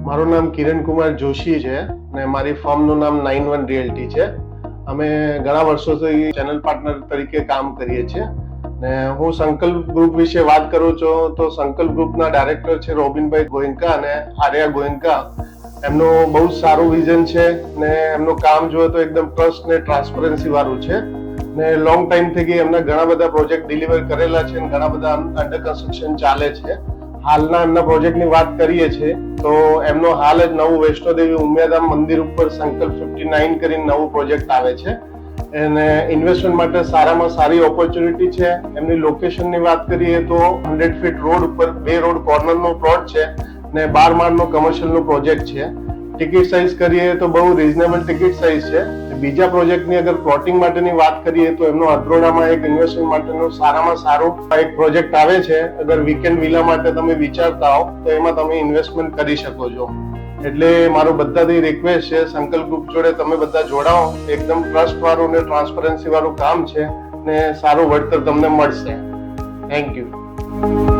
મારું નામ કિરણ કુમાર જોશી છે અને મારી ફર્મનું નામ 91 રિયલ્ટી છે. અમે ઘણા વર્ષોથી ચેનલ પાર્ટનર તરીકે કામ કરીએ છીએ ને હું સંકલ્પ ગ્રુપ વિશે વાત કરું છું તો સંકલ્પ ગ્રુપના ડાયરેક્ટર છે રોબિનભાઈ ગોયંકા અને આર્યા ગોયંકા. એમનું બહુ સારું વિઝન છે ને એમનું કામ જોઈએ તો એકદમ ટ્રસ્ટ ને ટ્રાન્સપરન્સી વાળું છે ને લોંગ ટાઈમ થઈ એમના ઘણા બધા પ્રોજેક્ટ ડિલિવર કરેલા છે અને ઘણા બધા અંડર કન્સ્ટ્રક્શન ચાલે છે. હાલના એમના પ્રોજેક્ટની વાત કરીએ છીએ તો એમનો હાલ જ નવું વૈષ્ણોદેવી ઉમિયાધામ મંદિર ઉપર સંકલ્પ 59 કરીને નવું પ્રોજેક્ટ આવે છે અને ઇન્વેસ્ટમેન્ટ માટે સારામાં સારી ઓપોર્ચ્યુનિટી છે. એમની લોકેશનની વાત કરીએ તો 100 ફીટ રોડ ઉપર 2 રોડ કોર્નરનો પ્લોટ છે ને 12 માળનો કમર્શિયલનો પ્રોજેક્ટ છે. ટિકિટ સાઇઝ કરીએ તો બહુ રિઝનેબલ ટિકિટ સાઇઝ છે. બીજા પ્રોજેક્ટની અગર પ્લોટિંગ માટેની વાત કરીએ તો એમનો અદ્રોડામાં એક ઇન્વેસ્ટમેન્ટ માટેનો સારામાં સારો એક પ્રોજેક્ટ આવે છે. અગર વીકેન્ડ વિલા માટે તમે વિચારતા હો તો એમાં તમે ઇન્વેસ્ટમેન્ટ કરી શકો છો. એટલે મારું બધાથી રિક્વેસ્ટ છે સંકલ્પ ગ્રુપ જોડે તમે બધા જોડાઓ. એકદમ ટ્રસ્ટ વાળું ને ટ્રાન્સપરન્સી વાળું કામ છે ને સારું વળતર તમને મળશે. Thank you.